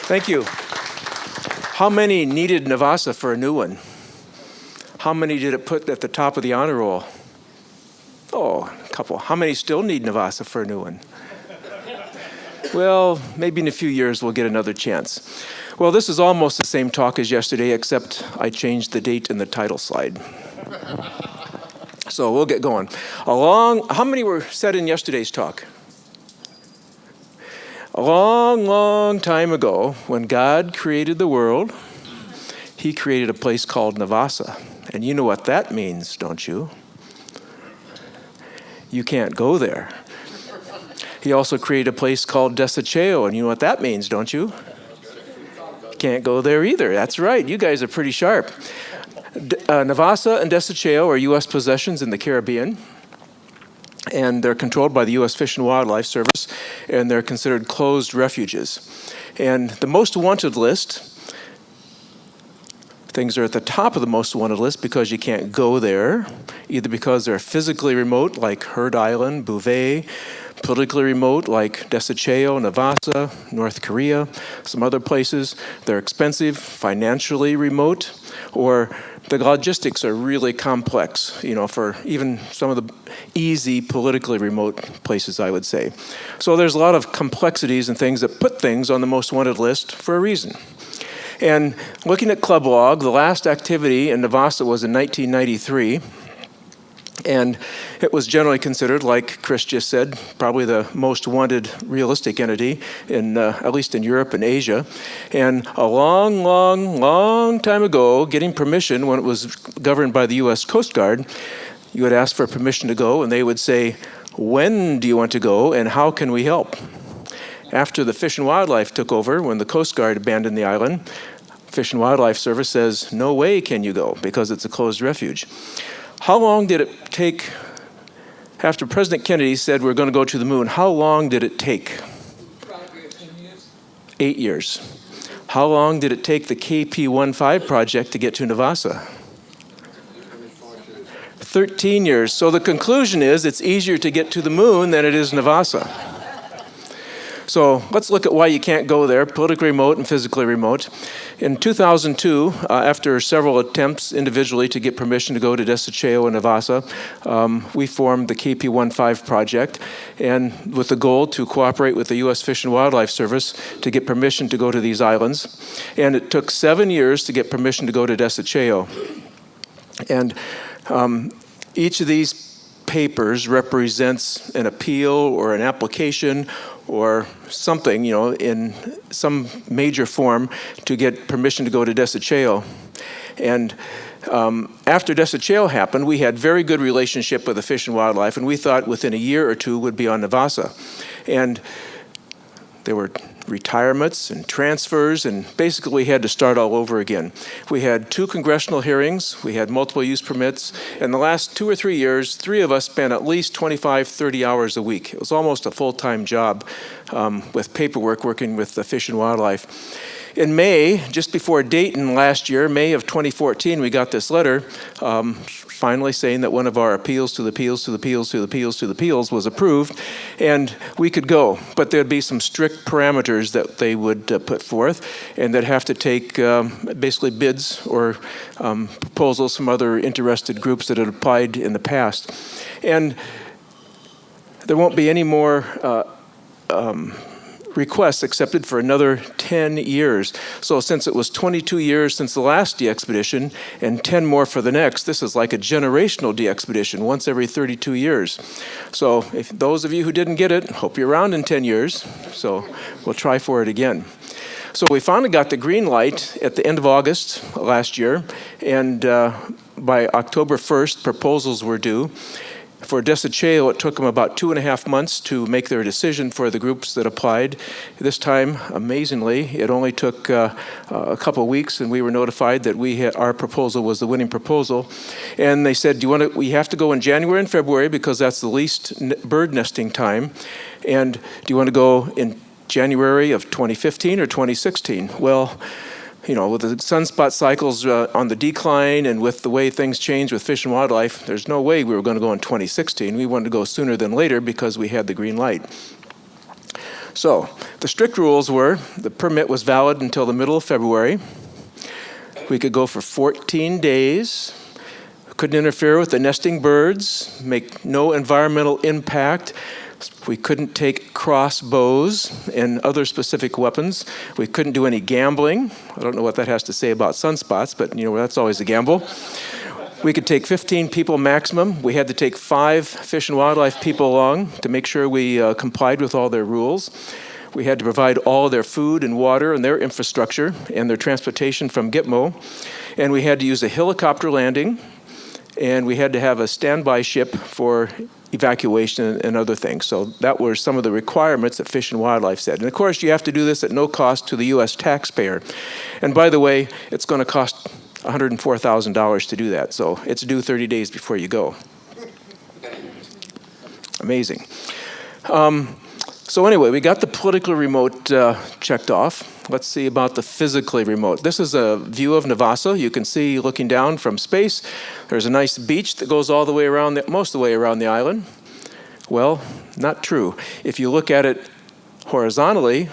Thank you. How many needed Navassa for a new one? How many did it put at the top of the honor roll? Oh, a couple. How many still need Navassa for a new one? Well, maybe in a few years we'll get another chance. Well, this is almost the same talk as yesterday, except I changed the date in the title slide. So we'll get going. How many were said in yesterday's talk? A long, long time ago, when God created the world, he created a place called Navassa. And you know what that means, don't you? You can't go there. He also created a place called DXCC, and you know what that means, don't you? Can't go there either. That's right. You guys are pretty sharp. Navassa and DXCC are U.S. possessions in the Caribbean, and they're controlled by the U.S. Fish and Wildlife Service, and they're considered closed refuges. And the most wanted list, things are at the top of the most wanted list because you can't go there, either because they're physically remote, like Heard Island, Bouvet, politically remote, like DXCC, Navassa, North Korea, some other places. They're expensive, financially remote, or the logistics are really complex, for even some of the easy, politically remote places, I would say. So there's a lot of complexities and things that put things on the most wanted list for a reason. And looking at Club Log, the last activity in Navassa was in 1993. And it was generally considered, like Chris just said, probably the most wanted realistic entity, at least in Europe and Asia. And a long, long, long time ago, getting permission when it was governed by the U.S. Coast Guard, you would ask for permission to go, and they would say, when do you want to go, and how can we help? After the Fish and Wildlife took over, when the Coast Guard abandoned the island, Fish and Wildlife Service says, no way can you go, because it's a closed refuge. How long did it take, after President Kennedy said we're going to go to the moon, how long did it take? Probably 10 years. 8 years. How long did it take the KP-15 project to get to Navassa? 13 years. So the conclusion is it's easier to get to the moon than it is Navassa. So let's look at why you can't go there, politically remote and physically remote. In 2002, after several attempts individually to get permission to go to DXCC and Navassa, we formed the KP-15 project, and with the goal to cooperate with the U.S. Fish and Wildlife Service to get permission to go to these islands. And it took 7 years to get permission to go to DXCC. And each of these papers represents an appeal or an application or something, in some major form to get permission to go to DXCC. And after DXCC happened, we had very good relationship with the Fish and Wildlife, and we thought within a year or two would be on Navassa. And there were retirements and transfers, and basically we had to start all over again. We had 2 congressional hearings, we had multiple use permits, and the last 2 or 3 years, 3 of us spent at least 25, 30 hours a week. It was almost a full-time job with paperwork, working with the Fish and Wildlife. In May, just before Dayton last year, May of 2014, we got this letter finally saying that one of our appeals to the appeals was approved, and we could go. But there'd be some strict parameters that they would put forth, and they'd have to take basically bids or proposals from other interested groups that had applied in the past. And there won't be any more requests accepted for another 10 years. So since it was 22 years since the last DXpedition and 10 more for the next, this is like a generational DXpedition, once every 32 years. So if those of you who didn't get it, hope you're around in 10 years. So we'll try for it again. So we finally got the green light at the end of August last year, and by October 1st, proposals were due. For DXCC, it took them about 2.5 months to make their decision for the groups that applied. This time, amazingly, it only took a couple of weeks, and we were notified that our proposal was the winning proposal. And they said, we have to go in January and February because that's the least bird nesting time. And do you want to go in January of 2015 or 2016? Well, with the sunspot cycles on the decline and with the way things change with Fish and Wildlife, there's no way we were going to go in 2016. We wanted to go sooner than later because we had the green light. So the strict rules were the permit was valid until the middle of February. We could go for 14 days. Couldn't interfere with the nesting birds, make no environmental impact. We couldn't take crossbows and other specific weapons. We couldn't do any gambling. I don't know what that has to say about sunspots, but that's always a gamble. We could take 15 people maximum. We had to take 5 fish and wildlife people along to make sure we complied with all their rules. We had to provide all their food and water and their infrastructure and their transportation from Gitmo. And we had to use a helicopter landing. And we had to have a standby ship for evacuation and other things. So that were some of the requirements that Fish and Wildlife said. And of course, you have to do this at no cost to the U.S. taxpayer. And by the way, it's going to cost $104,000 to do that. So it's due 30 days before you go. Amazing. So anyway, we got the politically remote checked off. Let's see about the physically remote. This is a view of Navassa. You can see looking down from space. There's a nice beach that goes all the way around, most of the way around the island. Well, not true. If you look at it horizontally,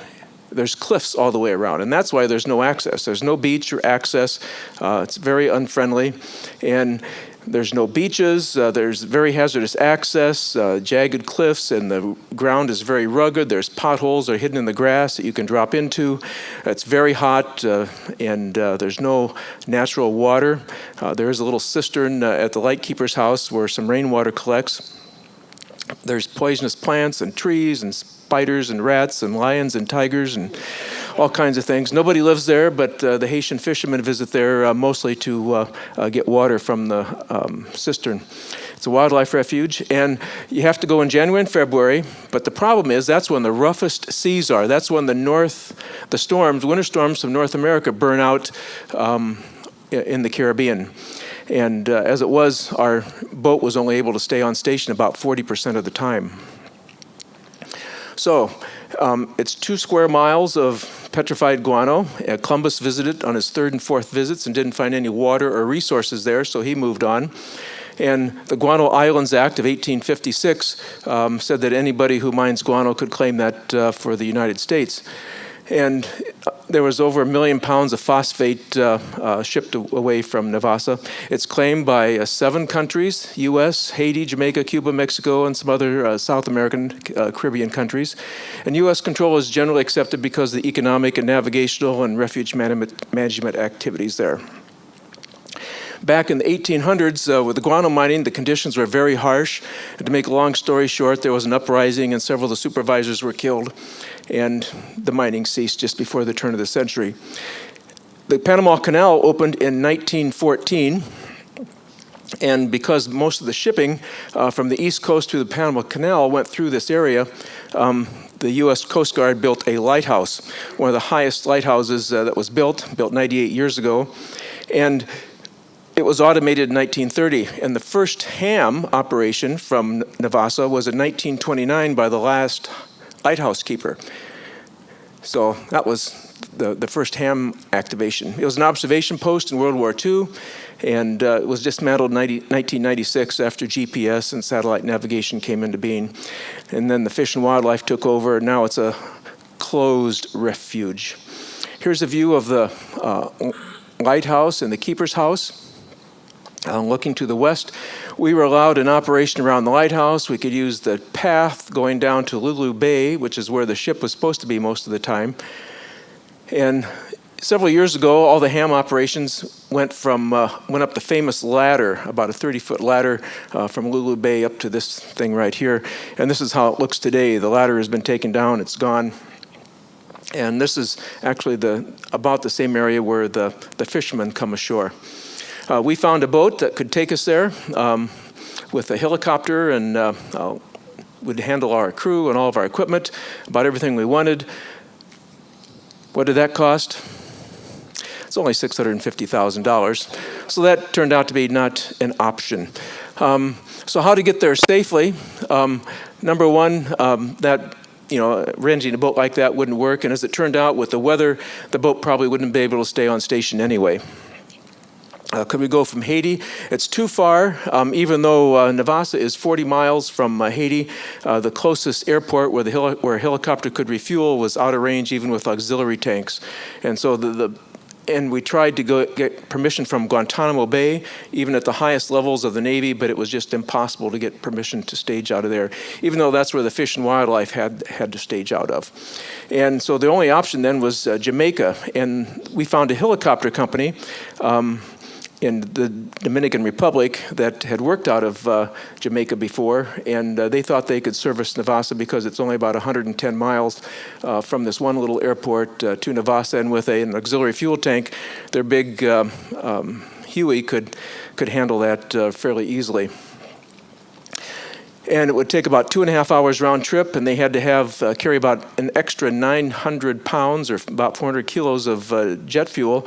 there's cliffs all the way around, and that's why there's no access. There's no beach or access. It's very unfriendly, and there's no beaches. There's very hazardous access, jagged cliffs, and the ground is very rugged. There's potholes that are hidden in the grass that you can drop into. It's very hot, and there's no natural water. There is a little cistern at the lightkeeper's house where some rainwater collects. There's poisonous plants and trees and spiders and rats and lions and tigers and all kinds of things. Nobody lives there, but the Haitian fishermen visit there mostly to get water from the cistern. It's a wildlife refuge, and you have to go in January and February, but the problem is that's when the roughest seas are. That's when winter storms from North America burn out in the Caribbean. And as it was, our boat was only able to stay on station about 40% of the time. So it's 2 square miles of petrified guano. Columbus visited on his 3rd and 4th visits and didn't find any water or resources there, so he moved on. And the Guano Islands Act of 1856 said that anybody who mines guano could claim that for the United States. And there was over 1 million pounds of phosphate shipped away from Navassa. It's claimed by 7 countries, U.S., Haiti, Jamaica, Cuba, Mexico, and some other South American, Caribbean countries. And U.S. control is generally accepted because of the economic and navigational and refuge management activities there. Back in the 1800s, with the guano mining, the conditions were very harsh. And to make a long story short, there was an uprising and several of the supervisors were killed, and the mining ceased just before the turn of the century. The Panama Canal opened in 1914, and because most of the shipping from the East Coast to the Panama Canal went through this area, the U.S. Coast Guard built a lighthouse, one of the highest lighthouses that was built 98 years ago. And it was automated in 1930, and the first ham operation from Navassa was in 1929 by the last lighthouse keeper. So that was the first ham activation. It was an observation post in World War II, and it was dismantled in 1996 after GPS and satellite navigation came into being. And then the Fish and Wildlife took over, and now it's a closed refuge. Here's a view of the lighthouse and the keeper's house. Looking to the west, we were allowed an operation around the lighthouse. We could use the path going down to Lulu Bay, which is where the ship was supposed to be most of the time. And several years ago, all the ham operations went up the famous ladder, about a 30-foot ladder from Lulu Bay up to this thing right here. And this is how it looks today. The ladder has been taken down. It's gone. And this is actually about the same area where the fishermen come ashore. We found a boat that could take us there with a helicopter, and would handle our crew and all of our equipment, about everything we wanted. What did that cost? It's only $650,000. So that turned out to be not an option. So how to get there safely? Number one, renting a boat like that wouldn't work. And as it turned out, with the weather, the boat probably wouldn't be able to stay on station anyway. Could we go from Haiti? It's too far, even though Navassa is 40 miles from Haiti. The closest airport where a helicopter could refuel was out of range, even with auxiliary tanks. And so and we tried to get permission from Guantanamo Bay, even at the highest levels of the Navy, but it was just impossible to get permission to stage out of there, even though that's where the Fish and Wildlife had to stage out of. And so the only option then was Jamaica, and we found a helicopter company in the Dominican Republic that had worked out of Jamaica before, and they thought they could service Navassa because it's only about 110 miles from this one little airport to Navassa, and with an auxiliary fuel tank, their big Huey could handle that fairly easily. And it would take about 2.5 hours round trip, and they had to carry about an extra 900 pounds or about 400 kilos of jet fuel.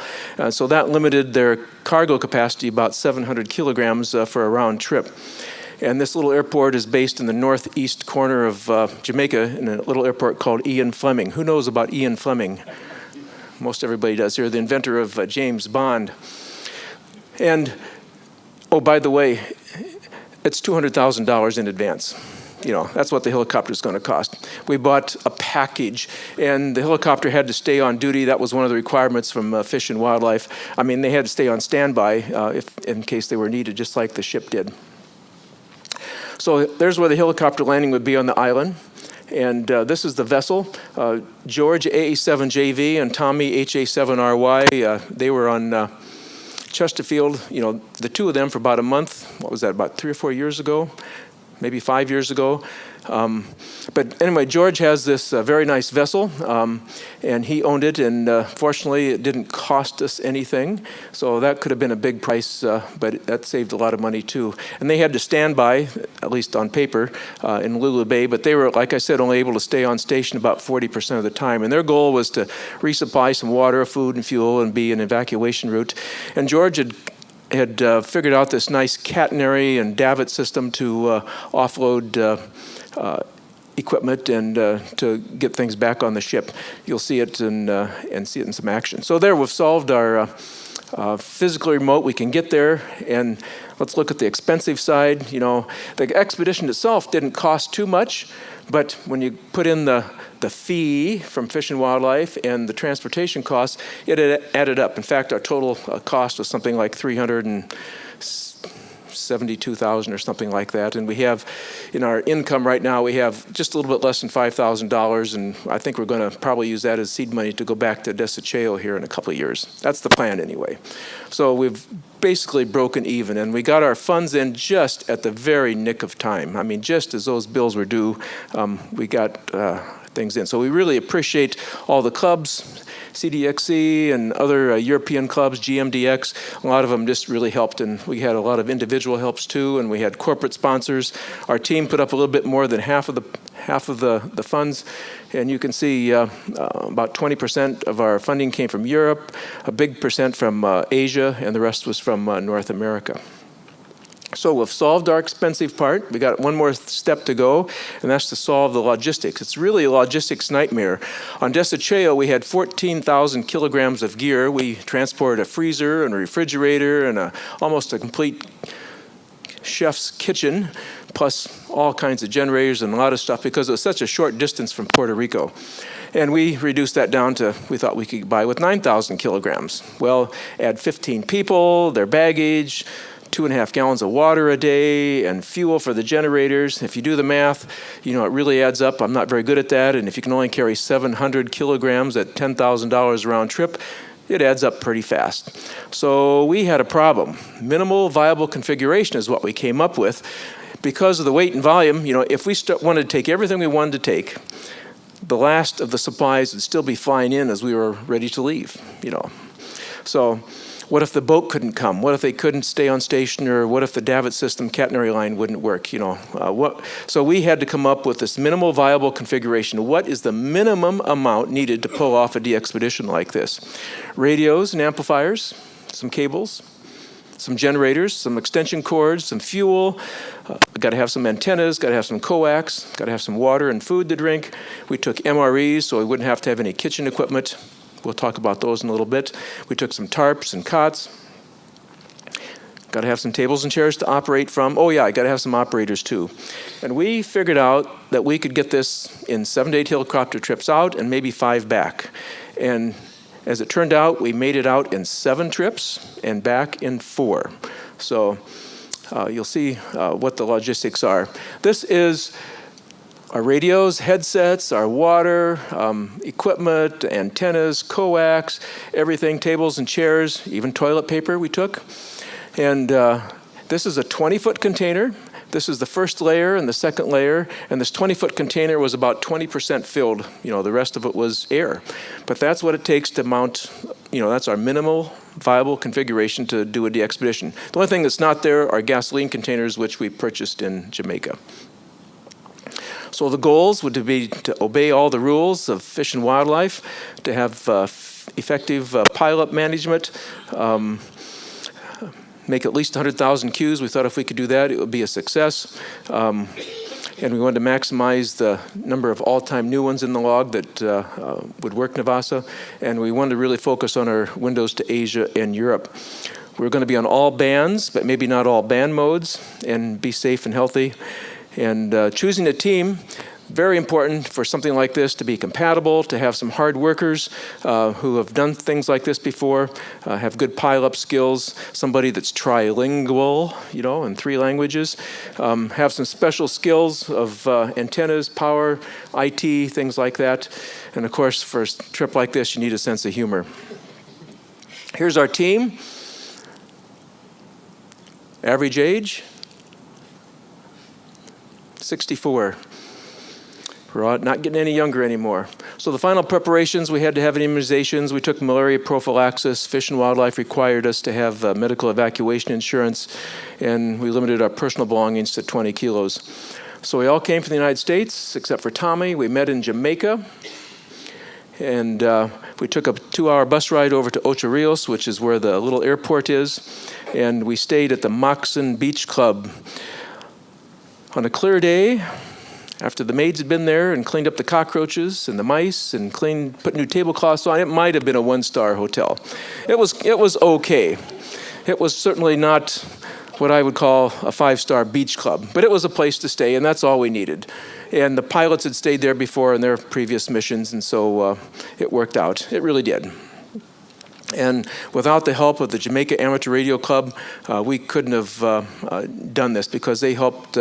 So that limited their cargo capacity about 700 kilograms for a round trip. And this little airport is based in the northeast corner of Jamaica in a little airport called Ian Fleming. Who knows about Ian Fleming? Most everybody does here, the inventor of James Bond. And, oh, by the way, it's $200,000 in advance. You know, that's what the helicopter is going to cost. We bought a package, and the helicopter had to stay on duty. That was one of the requirements from Fish and Wildlife. I mean, they had to stay on standby in case they were needed, just like the ship did. So there's where the helicopter landing would be on the island. And this is the vessel. George AA7JV and Tommy HA7RY, they were on Chesterfield, you know, the two of them for about a month. What was that, about 3 or 4 years ago? Maybe 5 years ago. But anyway, George has this very nice vessel, and he owned it, and fortunately it didn't cost us anything. So that could have been a big price, but that saved a lot of money too. And they had to stand by, at least on paper, in Lulu Bay, but they were, like I said, only able to stay on station about 40% of the time. And their goal was to resupply some water, food, and fuel, and be an evacuation route. And George had figured out this nice catenary and davit system to offload equipment and to get things back on the ship. You'll see it and see it in some action. So there, we've solved our physical remote. We can get there, and let's look at the expensive side. You know, the expedition itself didn't cost too much, but when you put in the fee from Fish and Wildlife and the transportation costs, it added up. In fact, our total cost was something like $372,000 or something like that. And we have, in our income right now, we have just a little bit less than $5,000, and I think we're going to probably use that as seed money to go back to Desecheo here in a couple of years. That's the plan anyway. So we've basically broken even, and we got our funds in just at the very nick of time. I mean, just as those bills were due, we got things in. So we really appreciate all the clubs, CDXC and other European clubs, GMDX. A lot of them just really helped, and we had a lot of individual helps too, and we had corporate sponsors. Our team put up a little bit more than half of the funds, and you can see about 20% of our funding came from Europe, a big percent from Asia, and the rest was from North America. So we've solved our expensive part. We got one more step to go, and that's to solve the logistics. It's really a logistics nightmare. On Desecheo, we had 14,000 kilograms of gear. We transported a freezer and a refrigerator and almost a complete chef's kitchen, plus all kinds of generators and a lot of stuff because it was such a short distance from Puerto Rico. And we reduced that down to, we thought we could buy with 9,000 kilograms. Well, add 15 people, their baggage, 2.5 gallons of water a day, and fuel for the generators. If you do the math, you know, it really adds up. I'm not very good at that, and if you can only carry 700 kilograms at $10,000 round trip, it adds up pretty fast. So we had a problem. Minimal viable configuration is what we came up with. Because of the weight and volume, you know, if we wanted to take everything we wanted to take, the last of the supplies would still be flying in as we were ready to leave, you know. So what if the boat couldn't come? What if they couldn't stay on station? Or what if the davit system catenary line wouldn't work? You know, so we had to come up with this minimal viable configuration. What is the minimum amount needed to pull off a DXpedition like this? Radios and amplifiers, some cables, some generators, some extension cords, some fuel. Got to have some antennas, got to have some coax, got to have some water and food to drink. We took MREs so we wouldn't have to have any kitchen equipment. We'll talk about those in a little bit. We took some tarps and cots. Got to have some tables and chairs to operate from. Oh yeah, I got to have some operators too. And we figured out that we could get this in 7 to 8 helicopter trips out and maybe 5 back. And as it turned out, we made it out in 7 trips and back in 4. So you'll see what the logistics are. This is our radios, headsets, our water, equipment, antennas, coax, everything, tables and chairs, even toilet paper we took. And this is a 20-foot container. This is the first layer and the second layer. And this 20-foot container was about 20% filled. The rest of it was air. But that's what it takes to mount, that's our minimal viable configuration to do a DXpedition. The only thing that's not there are gasoline containers, which we purchased in Jamaica. So the goals would be to obey all the rules of fish and wildlife, to have effective pileup management, make at least 100,000 Qs. We thought if we could do that, it would be a success. And we wanted to maximize the number of all-time new ones in the log that would work Navassa. And we wanted to really focus on our windows to Asia and Europe. We're going to be on all bands, but maybe not all band modes, and be safe and healthy. And choosing a team, very important for something like this to be compatible, to have some hard workers who have done things like this before, have good pile-up skills, somebody that's trilingual, in 3 languages, have some special skills of antennas, power, IT, things like that. And of course, for a trip like this, you need a sense of humor. Here's our team. Average age, 64. We're not getting any younger anymore. So the final preparations, we had to have immunizations. We took malaria prophylaxis. Fish and Wildlife required us to have medical evacuation insurance, and we limited our personal belongings to 20 kilos. So we all came from the United States, except for Tommy. We met in Jamaica, and we took a 2-hour bus ride over to Ocho Rios, which is where the little airport is, and we stayed at the Moxon Beach Club. On a clear day, after the maids had been there and cleaned up the cockroaches and the mice and put new tablecloths on, it might have been a 1-star hotel. It was okay. It was certainly not what I would call a 5-star beach club, but it was a place to stay, and that's all we needed. And the pilots had stayed there before in their previous missions, and so it worked out. It really did. And without the help of the Jamaica Amateur Radio Club, we couldn't have done this, because they helped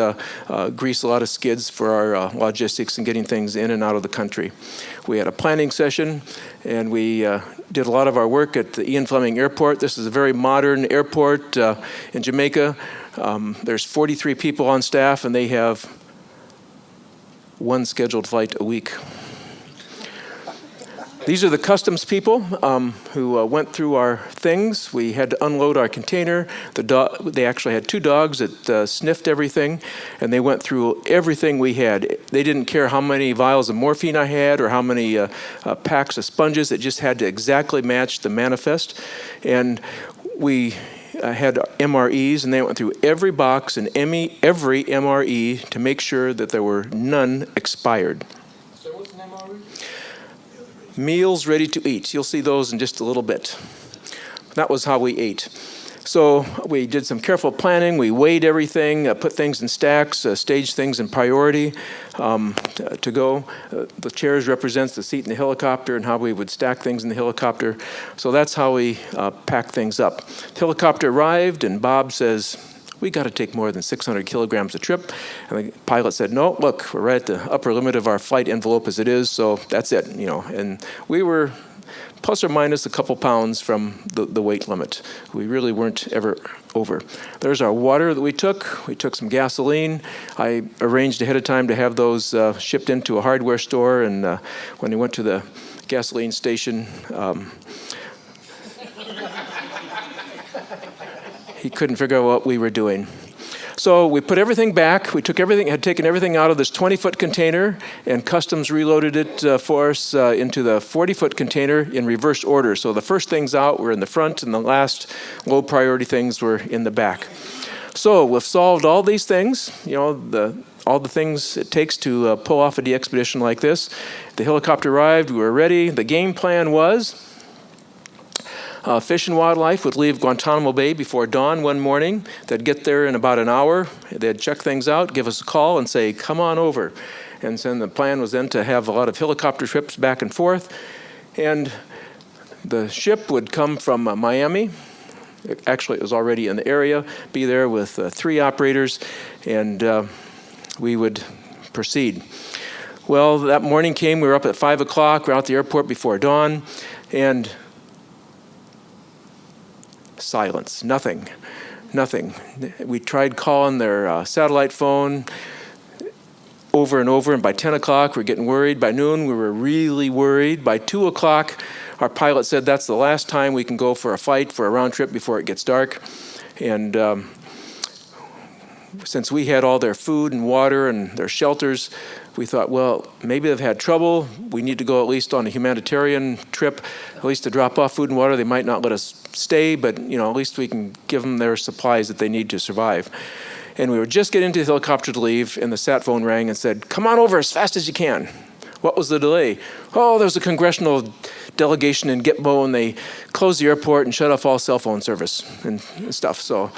grease a lot of skids for our logistics and getting things in and out of the country. We had a planning session, and we did a lot of our work at the Ian Fleming Airport. This is a very modern airport in Jamaica. There's 43 people on staff, and they have 1 scheduled flight a week. These are the customs people who went through our things. We had to unload our container. They actually had 2 dogs that sniffed everything, and they went through everything we had. They didn't care how many vials of morphine I had or how many packs of sponges. It just had to exactly match the manifest. And we had MREs, and they went through every box and every MRE to make sure that there were none expired. So what's an MRE? Meals ready to eat. You'll see those in just a little bit. That was how we ate. So we did some careful planning. We weighed everything, put things in stacks, staged things in priority to go. The chairs represents the seat in the helicopter and how we would stack things in the helicopter. So that's how we packed things up. The helicopter arrived, and Bob says, "We got to take more than 600 kilograms a trip." And the pilot said, "No, look, we're right at the upper limit of our flight envelope as it is, so that's it." And we were plus or minus a couple pounds from the weight limit. We really weren't ever over. There's our water that we took. We took some gasoline. I arranged ahead of time to have those shipped into a hardware store, and when we went to the gasoline station, he couldn't figure out what we were doing. So we put everything back. We took everything, had taken everything out of this 20-foot container, and customs reloaded it for us into the 40-foot container in reverse order. So the first things out were in the front, and the last low priority things were in the back. So we've solved all these things, all the things it takes to pull off a DXpedition like this. The helicopter arrived. We were ready. The game plan was Fish and Wildlife would leave Guantanamo Bay before dawn one morning. They'd get there in about an hour. They'd check things out, give us a call, and say, come on over. And so the plan was then to have a lot of helicopter trips back and forth. And the ship would come from Miami. Actually, it was already in the area, be there with 3 operators, and we would proceed. Well, that morning came, we were up at 5 o'clock, we were out at the airport before dawn, and silence, nothing. We tried calling their satellite phone over and over, and by 10 o'clock, we're getting worried. By noon, we were really worried. By 2 o'clock, our pilot said that's the last time we can go for a flight, for a round trip before it gets dark. And since we had all their food and water and their shelters, we thought, well, maybe they've had trouble. We need to go at least on a humanitarian trip, at least to drop off food and water. They might not let us stay, but at least we can give them their supplies that they need to survive. And we were just getting into the helicopter to leave, and the sat phone rang and said, come on over as fast as you can. What was the delay? Oh, there was a congressional delegation in Gitmo, and they closed the airport and shut off all cell phone service and stuff. So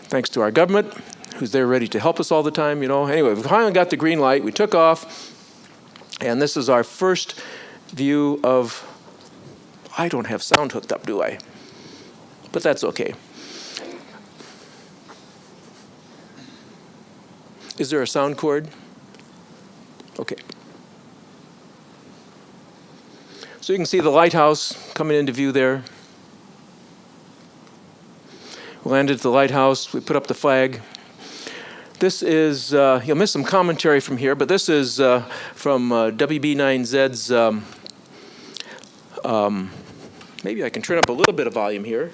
thanks to our government, who's there ready to help us all the time, Anyway, we finally got the green light. We took off, and this is our first view of, I don't have sound hooked up, do I? But that's okay. Is there a sound cord? Okay. So you can see the lighthouse coming into view there. We landed at the lighthouse. We put up the flag. This is, you'll miss some commentary from here, but this is from WB9Z's, maybe I can turn up a little bit of volume here.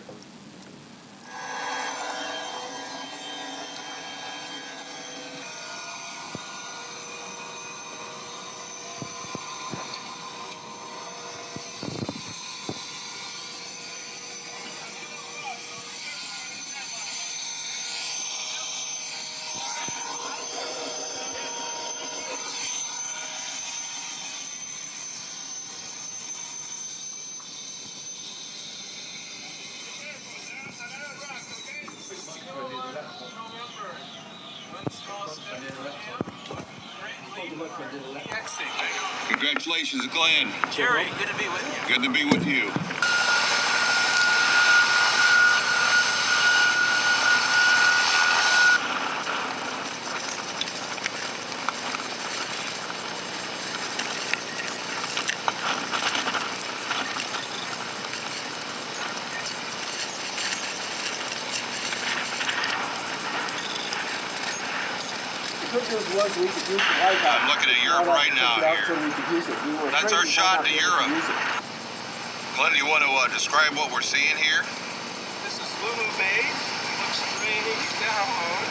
Congratulations, Glenn. Jerry, good to be with you. Good to be with you. I'm looking at Europe right now here. That's our shot to Europe. Glenn, do you want to describe what we're seeing here? This is Lulu Bay. It looks straight down.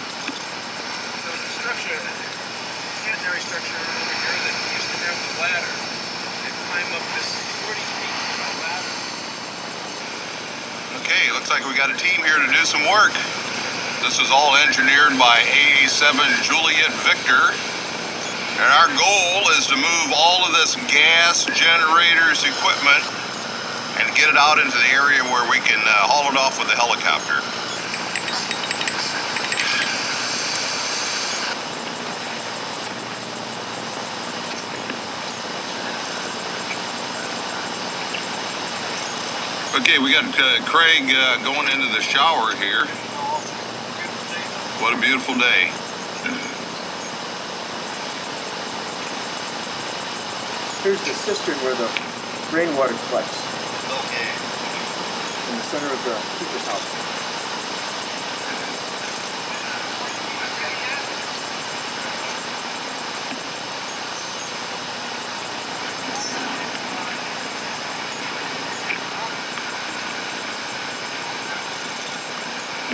There's a structure, secondary structure over here that used to have the ladder. They climb up this 40 feet ladder. Okay, looks like we got a team here to do some work. This is all engineered by AA7 Juliet Victor. And our goal is to move all of this gas generators equipment and get it out into the area where we can haul it off with the helicopter. Okay, we got Craig going into the shower here. What a beautiful day. Here's the cistern where the rainwater collects. Okay. In the center of the keeper's house.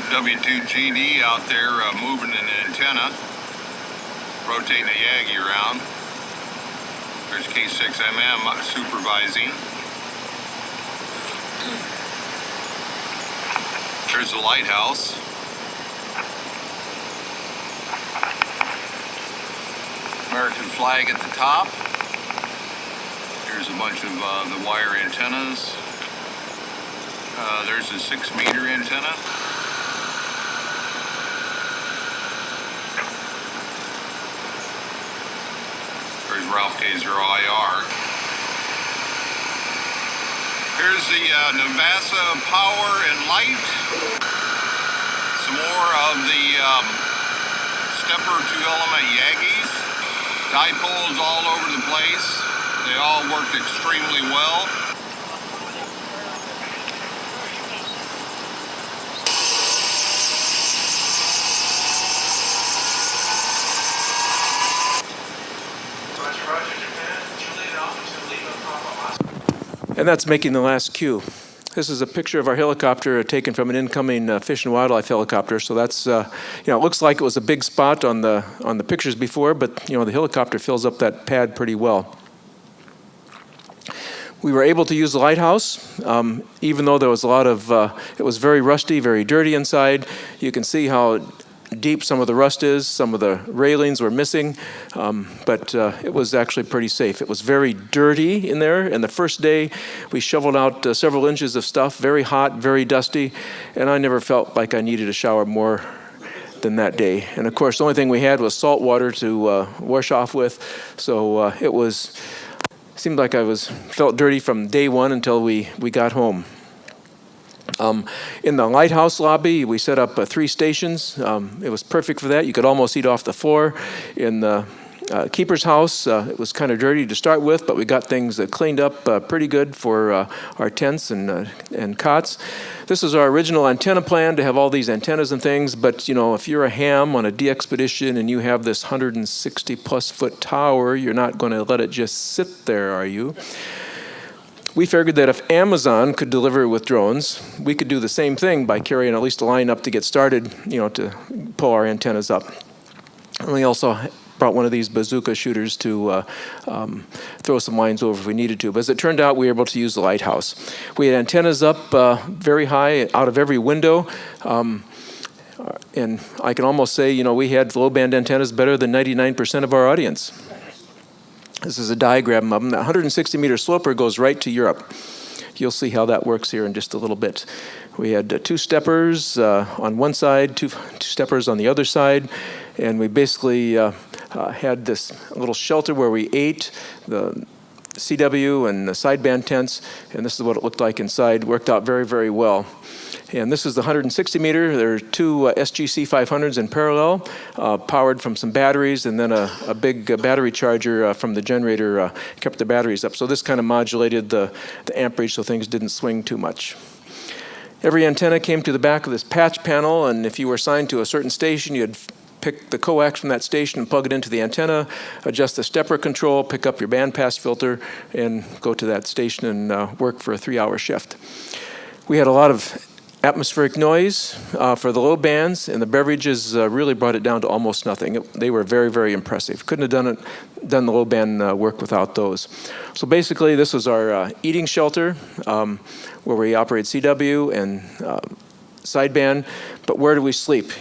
W2GD out there moving an antenna, rotating the Yagi around. There's K6MM supervising. There's the lighthouse. American flag at the top. Here's a bunch of the wire antennas. There's a 6-meter antenna. There's Ralph K0IR. Here's the Navassa Power and Light. Some more of the stepper 2-element Yagis. Dipoles all over the place. They all worked extremely well. And that's making the last cue. This is a picture of our helicopter taken from an incoming Fish and Wildlife helicopter. So that's, it looks like it was a big spot on the pictures before, but the helicopter fills up that pad pretty well. We were able to use the lighthouse, even though there was a lot of, it was very rusty, very dirty inside. You can see how deep some of the rust is, some of the railings were missing, but it was actually pretty safe. It was very dirty in there, and the first day we shoveled out several inches of stuff, very hot, very dusty, and I never felt like I needed a shower more than that day. And of course, the only thing we had was salt water to wash off with, so it seemed like I felt dirty from day one until we got home. In the lighthouse lobby, we set up 3 stations. It was perfect for that. You could almost eat off the floor. In the keeper's house, it was kind of dirty to start with, but we got things cleaned up pretty good for our tents and cots. This is our original antenna plan, to have all these antennas and things, but if you're a ham on a DXpedition and you have this 160-plus foot tower, you're not going to let it just sit there, are you? We figured that if Amazon could deliver with drones, we could do the same thing by carrying at least a line up to get started, to pull our antennas up. And we also brought one of these bazooka shooters to throw some lines over if we needed to. But as it turned out, we were able to use the lighthouse. We had antennas up very high out of every window. And I can almost say, we had low-band antennas better than 99% of our audience. This is a diagram of them. That 160-meter sloper goes right to Europe. You'll see how that works here in just a little bit. We had 2 steppers on one side, two steppers on the other side, and we basically had this little shelter where we ate, the CW and the sideband tents, and this is what it looked like inside. Worked out very, very well. And this is the 160-meter. There are 2 SGC 500s in parallel, powered from some batteries, and then a big battery charger from the generator kept the batteries up. So this kind of modulated the amperage so things didn't swing too much. Every antenna came to the back of this patch panel, and if you were assigned to a certain station, you'd pick the coax from that station and plug it into the antenna, adjust the stepper control, pick up your bandpass filter, and go to that station and work for a 3-hour shift. We had a lot of atmospheric noise for the low bands, and the beverages really brought it down to almost nothing. They were very, very impressive. Couldn't have done the low band work without those. So basically, this was our eating shelter where we operate CW and sideband. But where do we sleep?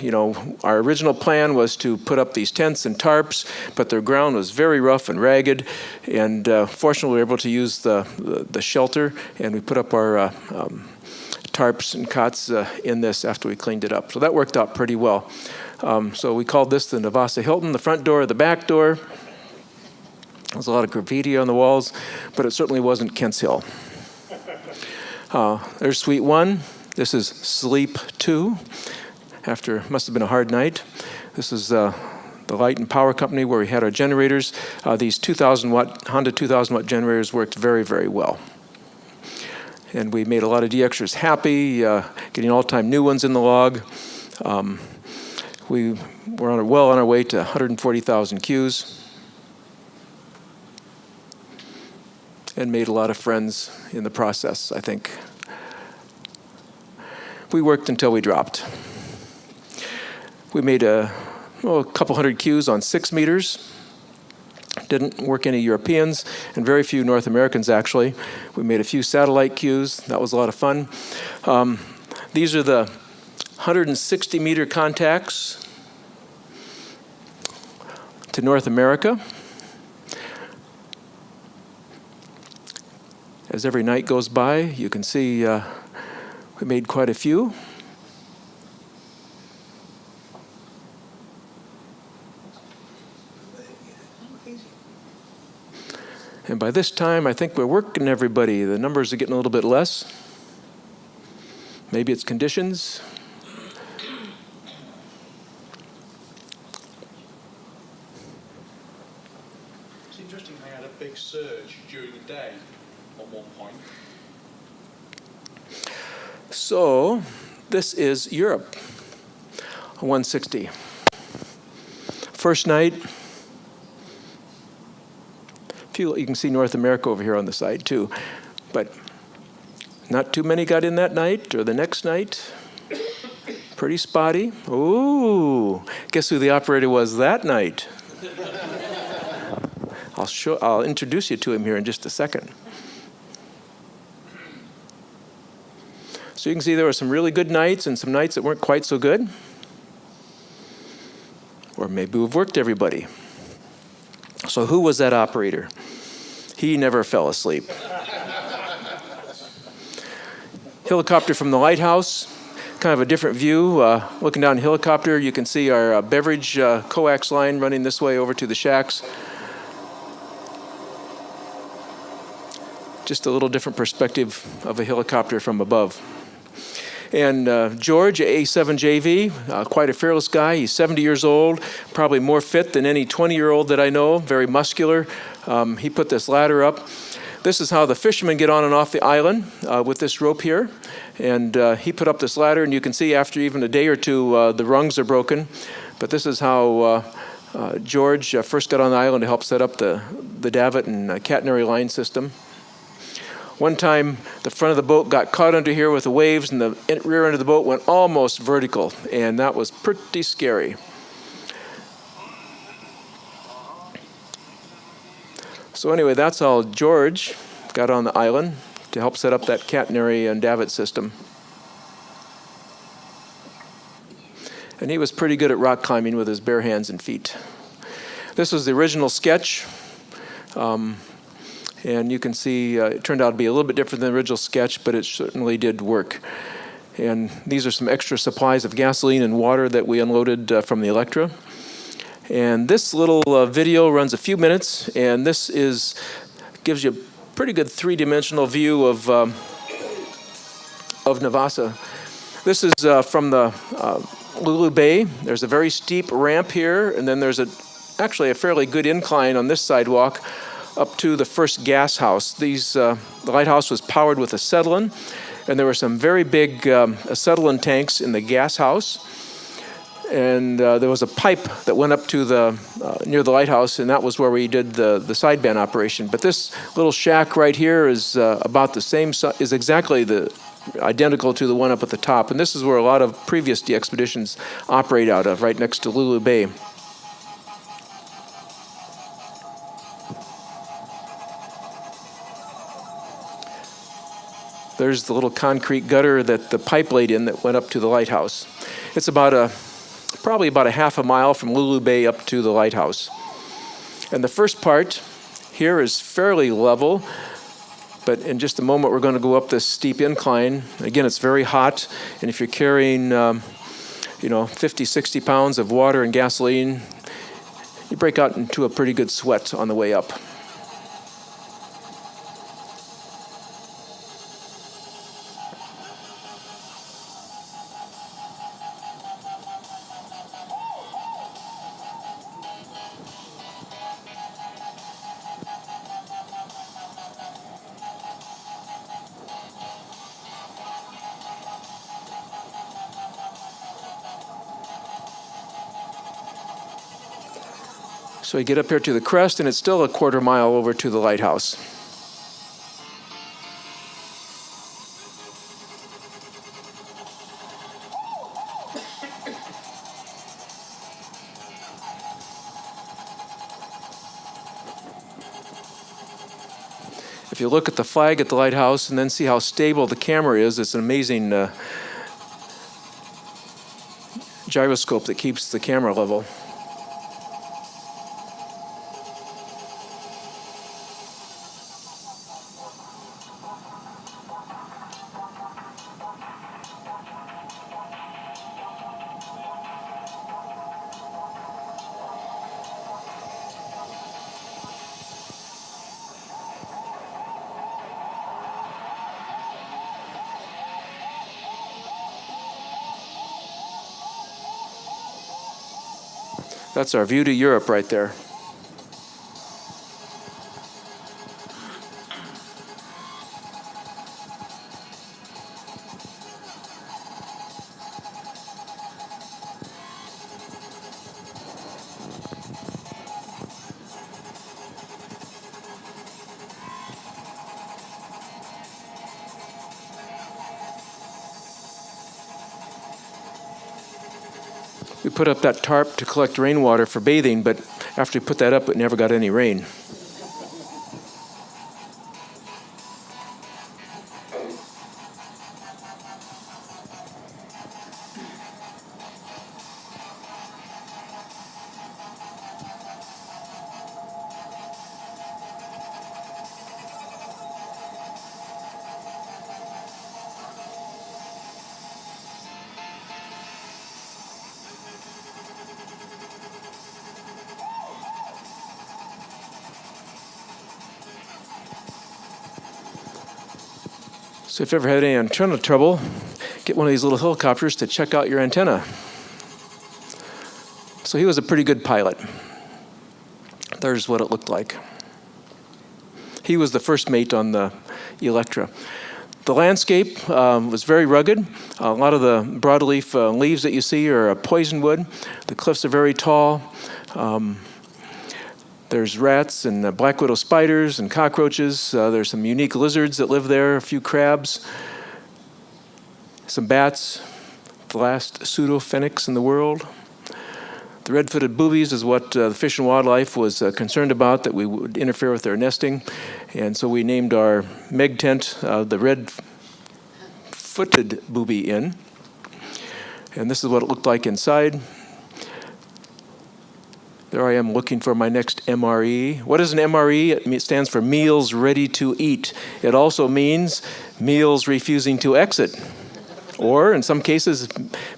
Our original plan was to put up these tents and tarps, but the ground was very rough and ragged. And fortunately, we were able to use the shelter, and we put up our tarps and cots in this after we cleaned it up. So that worked out pretty well. So we called this the Navassa Hilton, the front door, the back door. There's a lot of graffiti on the walls, but it certainly wasn't Kent's Hill. There's Suite 1. This is Sleep 2. Must have been a hard night. This is the light and power company where we had our generators. These 2,000-watt, Honda 2,000-watt generators worked very, very well. And we made a lot of DXers happy, getting all-time new ones in the log. We were well on our way to 140,000 Qs, and made a lot of friends in the process, I think. We worked until we dropped. We made a couple hundred Qs on 6 meters. Didn't work any Europeans, and very few North Americans, actually. We made a few satellite Qs. That was a lot of fun. These are the 160-meter contacts to North America. As every night goes by, you can see We made quite a few. And by this time, I think we're working everybody. The numbers are getting a little bit less. Maybe it's conditions. It's interesting they had a big surge during the day at one point. So this is Europe, 160. First night, you can see North America over here on the side too, but not too many got in that night or the next night. Pretty spotty. Ooh, guess who the operator was that night? I'll introduce you to him here in just a second. So you can see there were some really good nights and some nights that weren't quite so good. Or maybe we've worked everybody. So who was that operator? He never fell asleep. Helicopter from the lighthouse, kind of a different view. Looking down the helicopter, you can see our beverage coax line running this way over to the shacks. Just a little different perspective of a helicopter from above. And George, A7JV, quite a fearless guy. He's 70 years old, probably more fit than any 20-year-old that I know, very muscular. He put this ladder up. This is how the fishermen get on and off the island with this rope here. And he put up this ladder, and you can see after even a day or two, the rungs are broken. But this is how George first got on the island to help set up the davit and catenary line system. One time, the front of the boat got caught under here with the waves, and the rear end of the boat went almost vertical, and that was pretty scary. So anyway, that's how George got on the island to help set up that catenary and davit system. And he was pretty good at rock climbing with his bare hands and feet. This was the original sketch. And you can see it turned out to be a little bit different than the original sketch, but it certainly did work. And these are some extra supplies of gasoline and water that we unloaded from the Electra. And this little video runs a few minutes, and this gives you a pretty good three-dimensional view of Navassa. This is from the Lulu Bay. There's a very steep ramp here, and then there's actually a fairly good incline on this sidewalk up to the first gas house. The lighthouse was powered with acetylene, and there were some very big acetylene tanks in the gas house. And there was a pipe that went up to near the lighthouse, and that was where we did the sideband operation. But this little shack right here is about the same, is exactly identical to the one up at the top. And this is where a lot of previous DXpeditions operate out of, right next to Lulu Bay. There's the little concrete gutter that the pipe laid in that went up to the lighthouse. It's probably about a half a mile from Lulu Bay up to the lighthouse. And the first part here is fairly level, but in just a moment we're going to go up this steep incline. Again, it's very hot, and if you're carrying 50, 60 pounds of water and gasoline, you break out into a pretty good sweat on the way up. So we get up here to the crest, and it's still a quarter mile over to the lighthouse. If you look at the flag at the lighthouse and then see how stable the camera is, it's an amazing gyroscope that keeps the camera level. That's our view to Europe right there. We put up that tarp to collect rainwater for bathing, but after we put that up, it never got any rain. So if you ever had any antenna trouble, get one of these little helicopters to check out your antenna. So he was a pretty good pilot. There's what it looked like. He was the first mate on the Electra. The landscape was very rugged. A lot of the broadleaf leaves that you see are poison wood. The cliffs are very tall. There's rats and black widow spiders and cockroaches. There's some unique lizards that live there, a few crabs, some bats, the last pseudophoenix in the world. The red-footed boobies is what the Fish and Wildlife was concerned about, that we would interfere with their nesting. And so we named our Meg tent the red-footed booby inn. And this is what it looked like inside. There I am looking for my next MRE. What is an MRE? It stands for Meals Ready to Eat. It also means meals refusing to exit, or in some cases,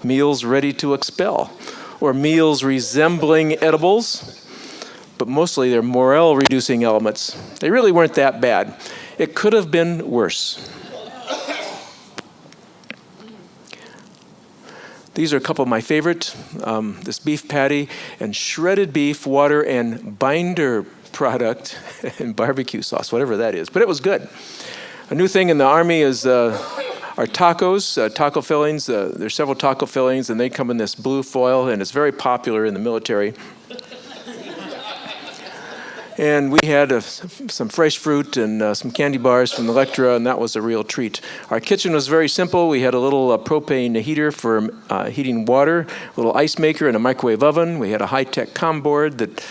meals ready to expel, or meals resembling edibles, but mostly they're morale-reducing elements. They really weren't that bad. It could have been worse. These are a couple of my favorite, this beef patty and shredded beef, water, and binder product and barbecue sauce, whatever that is. But it was good. A new thing in the Army is our tacos, taco fillings. There's several taco fillings, and they come in this blue foil, and it's very popular in the military. And we had some fresh fruit and some candy bars from the Electra, and that was a real treat. Our kitchen was very simple. We had a little propane heater for heating water, a little ice maker, and a microwave oven. We had a high-tech comm board that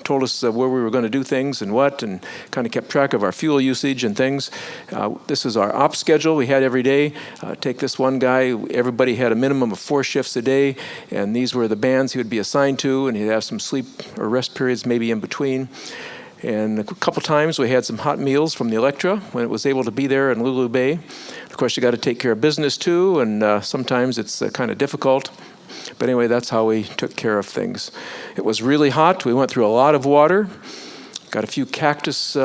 told us where we were going to do things and what, and kind of kept track of our fuel usage and things. This is our op schedule we had every day. Take this one guy, everybody had a minimum of 4 shifts a day, and these were the bands he would be assigned to, and he'd have some sleep or rest periods maybe in between. And a couple times we had some hot meals from the Electra when it was able to be there in Lulu Bay. Of course, you got to take care of business too, and sometimes it's kind of difficult. But anyway, that's how we took care of things. It was really hot. We went through a lot of water, got a few cactus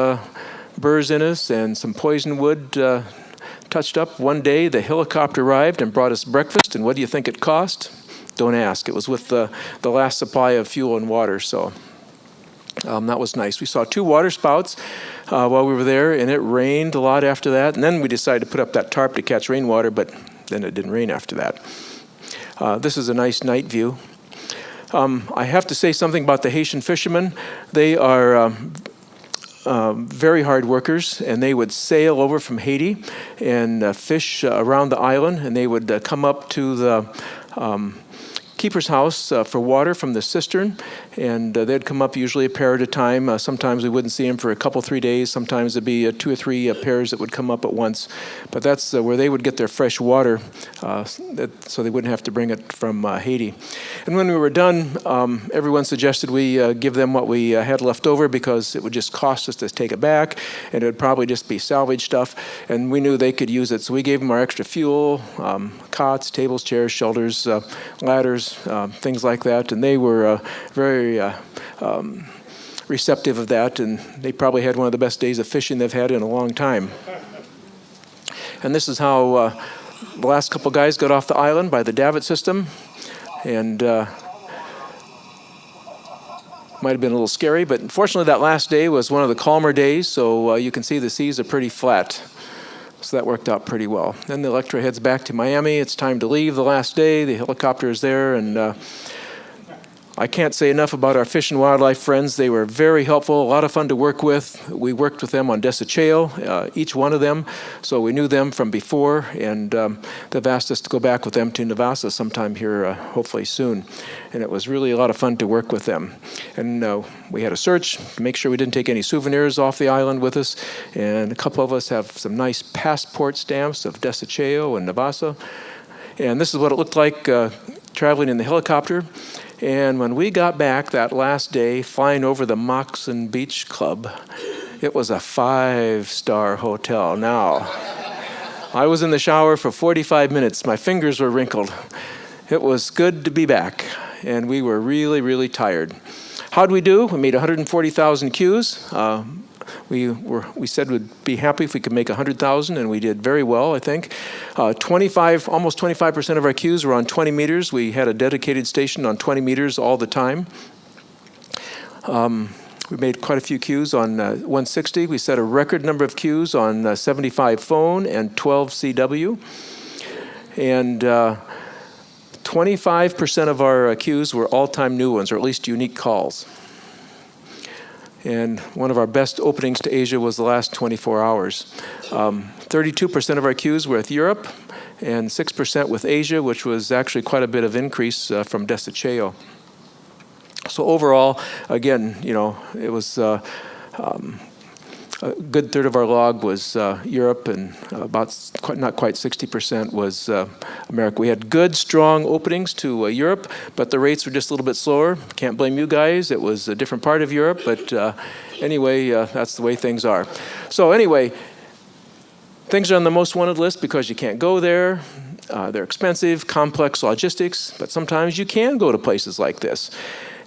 burrs in us, and some poison wood touched up. One day, the helicopter arrived and brought us breakfast, and what do you think it cost? Don't ask. It was with the last supply of fuel and water, so that was nice. We saw 2 water spouts while we were there, and it rained a lot after that. And then we decided to put up that tarp to catch rainwater, but then it didn't rain after that. This is a nice night view. I have to say something about the Haitian fishermen. They are very hard workers, and they would sail over from Haiti and fish around the island, and they would come up to the keeper's house for water from the cistern, and they'd come up usually a pair at a time. Sometimes we wouldn't see them for a couple, 3 days. Sometimes it'd be 2 or 3 pairs that would come up at once. But that's where they would get their fresh water, so they wouldn't have to bring it from Haiti. And when we were done, everyone suggested we give them what we had left over, because it would just cost us to take it back, and it would probably just be salvage stuff, and we knew they could use it. So we gave them our extra fuel, cots, tables, chairs, shelters, ladders, things like that, and they were very receptive of that, and they probably had one of the best days of fishing they've had in a long time. And this is how the last couple guys got off the island by the davit system, and Might have been a little scary, but unfortunately that last day was one of the calmer days, so you can see the seas are pretty flat. So that worked out pretty well. Then the Electra heads back to Miami. It's time to leave the last day. The helicopter is there, and I can't say enough about our fish and wildlife friends. They were very helpful, a lot of fun to work with. We worked with them on Desecheo, each one of them, so we knew them from before, and they've asked us to go back with them to Navassa sometime here, hopefully soon. And it was really a lot of fun to work with them. And we had a search to make sure we didn't take any souvenirs off the island with us, and a couple of us have some nice passport stamps of Desecheo and Navassa. And this is what it looked like traveling in the helicopter. And when we got back that last day, flying over the Moxon Beach Club, it was a 5-star hotel. Now, I was in the shower for 45 minutes. My fingers were wrinkled. It was good to be back, and we were really, really tired. How'd we do? We made 140,000 Qs. We said we'd be happy if we could make 100,000, and we did very well, I think. Almost 25% of our Qs were on 20 meters. We had a dedicated station on 20 meters all the time. We made quite a few Qs on 160. We set a record number of Qs on 75 phone and 12 CW. And 25% of our Qs were all-time new ones, or at least unique calls. And one of our best openings to Asia was the last 24 hours. 32% of our Qs were with Europe, and 6% with Asia, which was actually quite a bit of increase from Desecheo. So overall, again, it was a good third of our log was Europe, and not quite 60% was America. We had good, strong openings to Europe, but the rates were just a little bit slower. Can't blame you guys. It was a different part of Europe, but anyway, that's the way things are. So anyway, things are on the most wanted list because you can't go there. They're expensive, complex logistics, but sometimes you can go to places like this.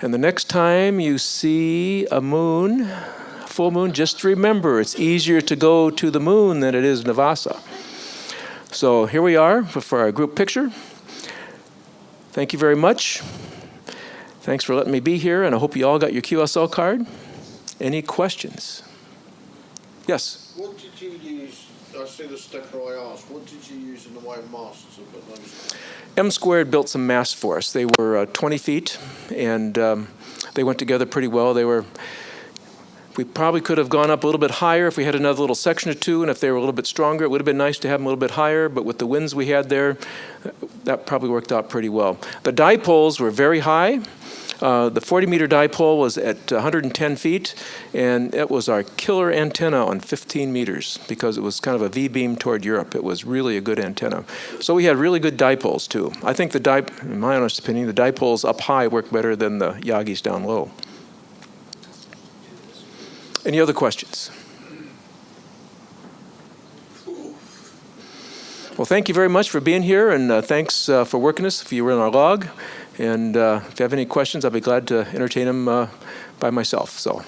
And the next time you see a moon, full moon, just remember it's easier to go to the moon than it is Navassa. So here we are for our group picture. Thank you very much. Thanks for letting me be here, and I hope you all got your QSL card. Any questions? Yes? What did you use? I see the sticker I asked. What did you use in the way of masts to put those? M Squared built some masts for us. They were 20 feet, and they went together pretty well. We probably could have gone up a little bit higher if we had another little section or two, and if they were a little bit stronger, it would have been nice to have them a little bit higher, but with the winds we had there, that probably worked out pretty well. The dipoles were very high. The 40-meter dipole was at 110 feet, and it was our killer antenna on 15 meters because it was kind of a V-beam toward Europe. It was really a good antenna. So we had really good dipoles, too. I think in my honest opinion, the dipoles up high work better than the Yagis down low. Any other questions? Well, thank you very much for being here, and thanks for working us if you were in our log. And if you have any questions, I'll be glad to entertain them by myself. So.